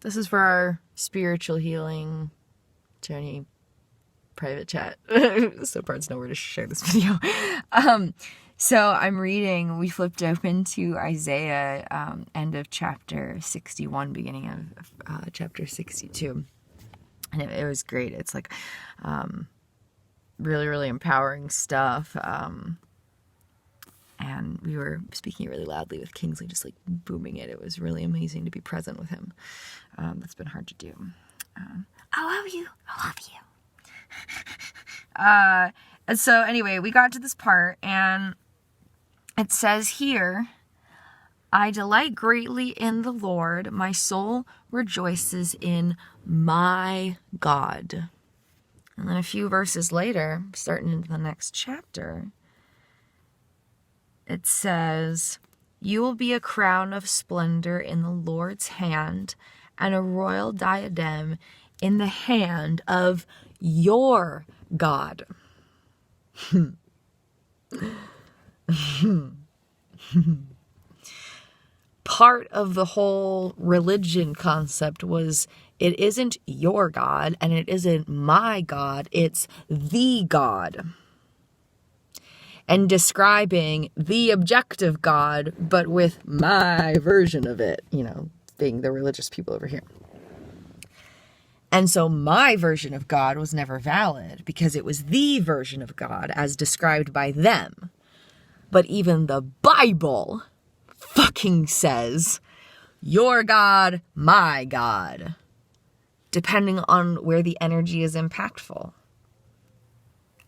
This is for our spiritual healing journey private chat. So parts know where to share this video. So I'm reading, we flipped open to Isaiah, end of chapter 61, beginning of chapter 62. And it was great. It's like really, really empowering stuff. And we were speaking really loudly with Kingsley, just like booming it. It was really amazing to be present with him. That's been hard to do. I love you. I love you. And so anyway, we got to this part and it says here, I delight greatly in the Lord. My soul rejoices in my God. And then a few verses later, starting into the next chapter, it says, you will be a crown of splendor in the Lord's hand and a royal diadem in the hand of your God. Part of the whole religion concept was it isn't your God and it isn't my God, it's the God. And describing the objective God, but with my version of it, being the religious people over here. And so my version of God was never valid because it was the version of God as described by them. But even the Bible fucking says, your God, my God, depending on where the energy is impactful.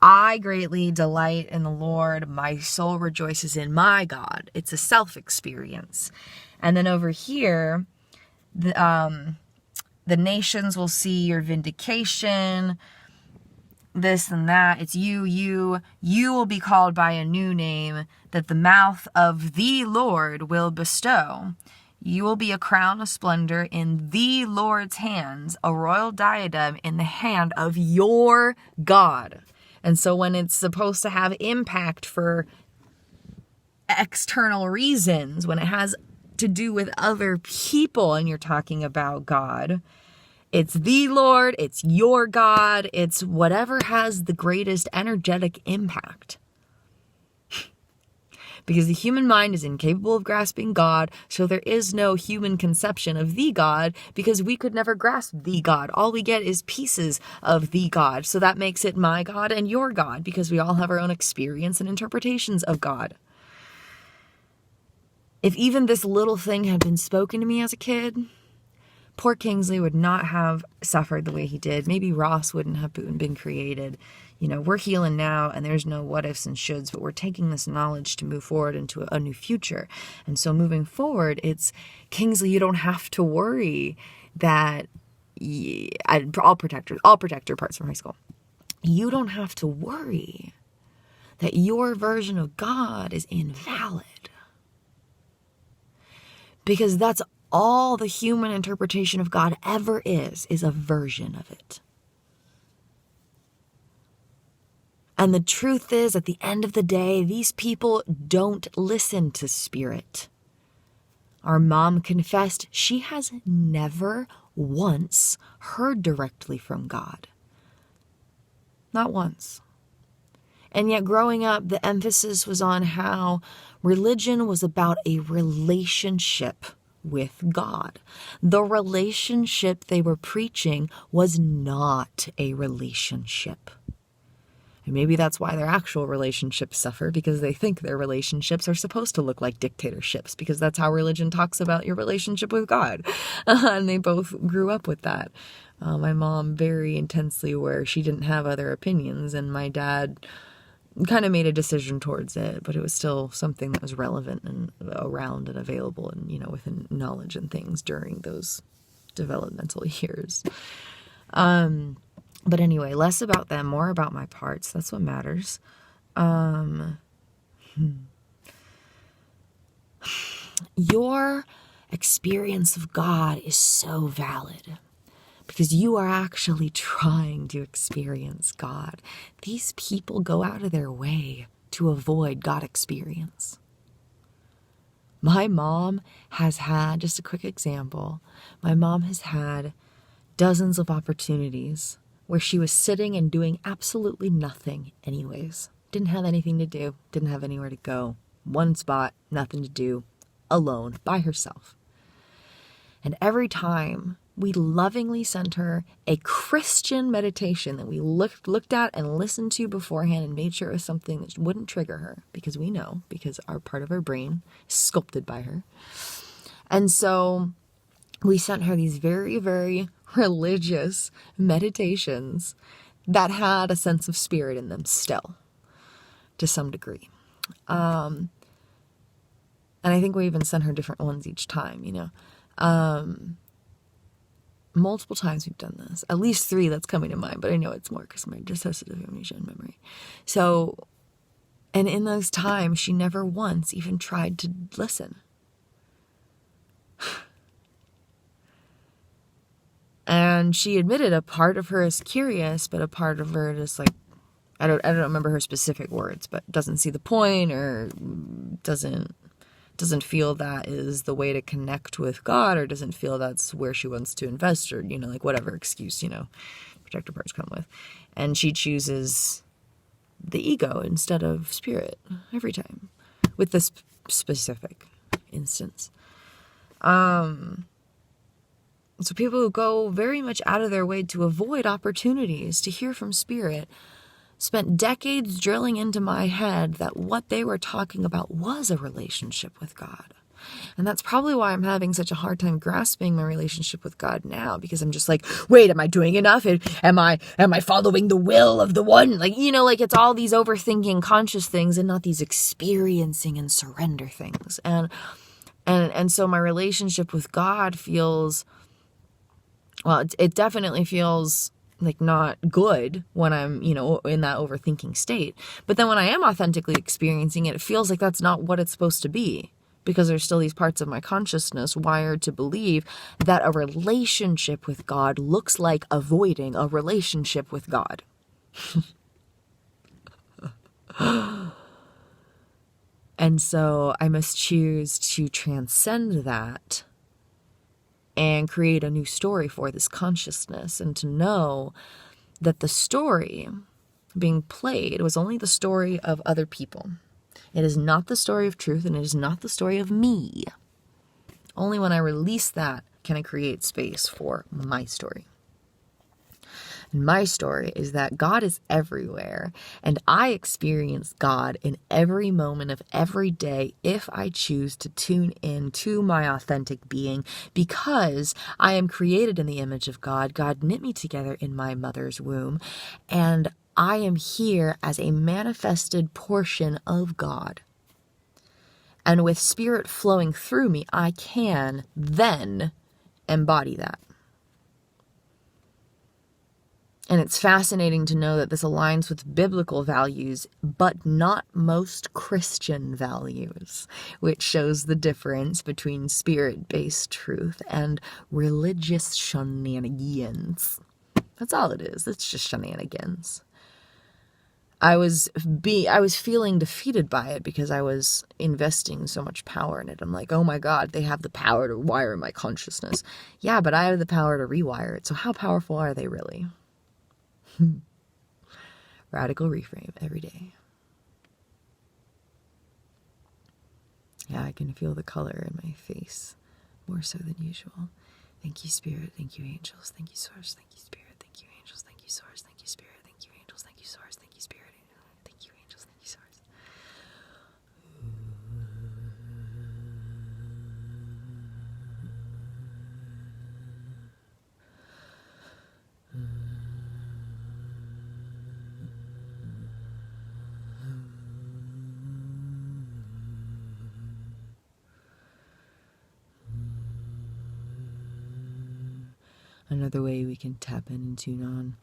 I greatly delight in the Lord. My soul rejoices in my God. It's a self-experience. And then over here, the nations will see your vindication, this and that. It's you will be called by a new name that the mouth of the Lord will bestow. You will be a crown of splendor in the Lord's hands, a royal diadem in the hand of your God. And so when it's supposed to have impact for external reasons, when it has to do with other people and you're talking about God, it's the Lord, it's your God, it's whatever has the greatest energetic impact. Because the human mind is incapable of grasping God, so there is no human conception of the God, because we could never grasp the God. All we get is pieces of the God. So that makes it my God and your God, because we all have our own experience and interpretations of God. If even this little thing had been spoken to me as a kid, poor Kingsley would not have suffered the way he did. Maybe Ross wouldn't have been created. We're healing now and there's no what ifs and shoulds, but we're taking this knowledge to move forward into a new future. And so moving forward, it's Kingsley, you don't have to worry that all protector parts from high school. You don't have to worry that your version of God is invalid. Because that's all the human interpretation of God ever is a version of it. And the truth is, at the end of the day, these people don't listen to spirit. Our mom confessed she has never once heard directly from God. Not once. And yet growing up, the emphasis was on how religion was about a relationship with God. The relationship they were preaching was not a relationship. And maybe that's why their actual relationships suffer, because they think their relationships are supposed to look like dictatorships, because that's how religion talks about your relationship with God. And they both grew up with that. My mom very intensely, where she didn't have other opinions, and my dad kind of made a decision towards it, but it was still something that was relevant and around and available and, within knowledge and things during those developmental years. But anyway, less about them, more about my parts. That's what matters. Your experience of God is so valid because you are actually trying to experience God. These people go out of their way to avoid God experience. My mom has had, just a quick example, my mom has had dozens of opportunities where she was sitting and doing absolutely nothing anyways. Didn't have anything to do, didn't have anywhere to go. One spot, nothing to do, alone, by herself. And every time we lovingly sent her a Christian meditation that we looked at and listened to beforehand and made sure it was something that wouldn't trigger her, because we know, because our part of our brain is sculpted by her. And so we sent her these very, very religious meditations that had a sense of spirit in them still, to some degree. And I think we even sent her different ones each time, you know. Multiple times we've done this. At least 3 that's coming to mind, but I know it's more because my dissociative amnesia and memory. So, and in those times, she never once even tried to listen. And she admitted a part of her is curious, but a part of her just like, I don't remember her specific words, but doesn't see the point or doesn't feel that is the way to connect with God, or doesn't feel that's where she wants to invest, or, you know, like whatever excuse, you know, protector parts come with. And she chooses the ego instead of spirit every time with this specific instance. So people who go very much out of their way to avoid opportunities to hear from spirit spent decades drilling into my head that what they were talking about was a relationship with God. And that's probably why I'm having such a hard time grasping my relationship with God now, because I'm just like, wait, am I doing enough? Am I following the will of the one? Like, you know, like it's all these overthinking conscious things and not these experiencing and surrender things. And so my relationship with God feels, well, it definitely feels like not good when I'm, you know, in that overthinking state. But then when I am authentically experiencing it, it feels like that's not what it's supposed to be, because there's still these parts of my consciousness wired to believe that a relationship with God looks like avoiding a relationship with God. And so I must choose to transcend that and create a new story for this consciousness, and to know that the story being played was only the story of other people. It is not the story of truth, and it is not the story of me. Only when I release that can I create space for my story. And my story is that God is everywhere, and I experience God in every moment of every day if I choose to tune in to my authentic being, because I am created in the image of God. God knit me together in my mother's womb, and I am here as a manifested portion of God. And with spirit flowing through me, I can then embody that. And it's fascinating to know that this aligns with biblical values, but not most Christian values, which shows the difference between spirit-based truth and religious shenanigans. That's all it is. It's just shenanigans. I was feeling defeated by it because I was investing so much power in it. I'm like, oh my God, they have the power to wire my consciousness. Yeah, but I have the power to rewire it. So how powerful are they really? Radical reframe every day. Yeah, I can feel the color in my face more so than usual. Thank you, Spirit. Thank you, angels. Thank you, Source. Thank you, Spirit. Thank you, angels. Thank you, Source. Thank you, Spirit. Thank you, angels. Thank you, Source. Thank you, Spirit. Thank you, angels. Thank you, Source. Another way we can tap in and tune on.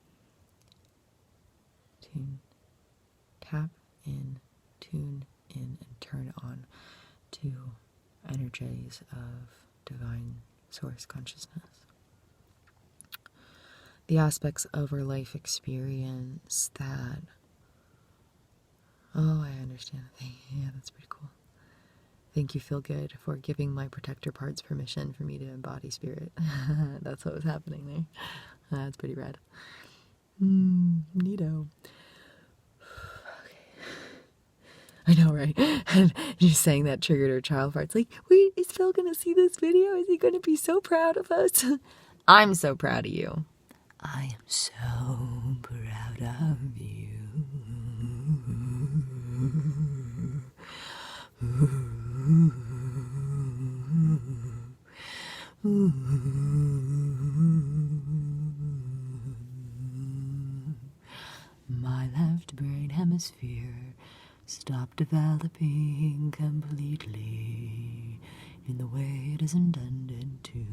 Tap in, tune in, and turn on to energies of divine source consciousness. The aspects of our life experience that, oh, I understand. Yeah, that's pretty cool. Thank you, Feel Good, for giving my protector parts permission for me to embody spirit. That's what was happening there. That's pretty rad. Neato. I know, right? And just saying that triggered her child parts. Like, wait, is Phil gonna see this video? Is he gonna be so proud of us? I'm so proud of you. I am so proud of you. My left brain hemisphere stopped developing completely in the way it is intended to.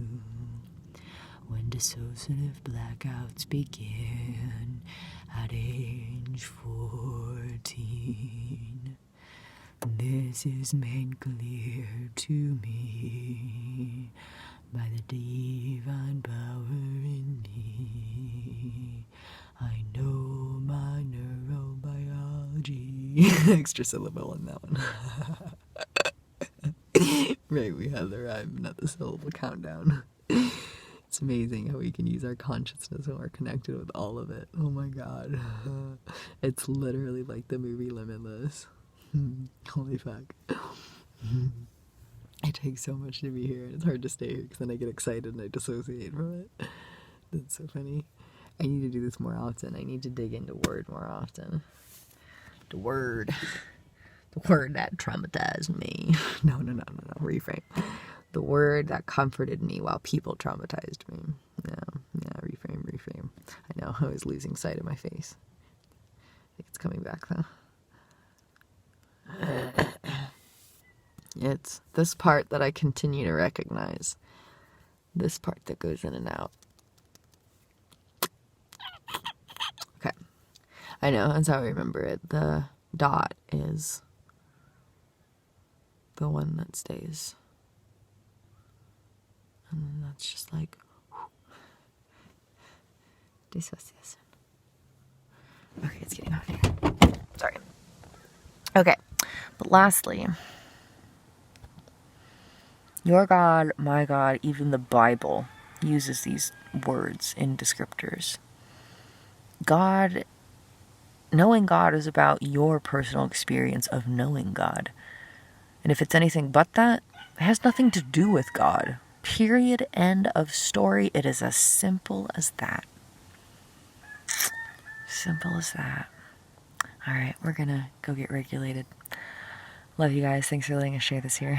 When dissociative blackouts begin at age 14, this is made clear to me by the divine power in me. I know my neurobiology. Extra syllable in that one. Right, we had the rhyme, not the syllable countdown. It's amazing how we can use our consciousness when we're connected with all of it. Oh my god. It's literally like the movie Limitless. Holy fuck. It takes so much to be here, and it's hard to stay here because then I get excited and I dissociate from it. That's so funny. I need to do this more often. I need to dig into word more often. The word that traumatized me. No. Reframe. The word that comforted me while people traumatized me. Yeah, reframe. I know, I was losing sight of my face. I think it's coming back though. It's this part that I continue to recognize. This part that goes in and out. Okay. I know, that's how I remember it. The dot is the one that stays. And then that's just like dissociation. Okay, it's getting hot here. Sorry. Okay, but lastly, your God, my God, even the Bible uses these words in descriptors. God, knowing God is about your personal experience of knowing God. And if it's anything but that, it has nothing to do with God. Period. End of story. It is as simple as that. Simple as that. All right, we're gonna go get regulated. Love you guys. Thanks for letting us share this here.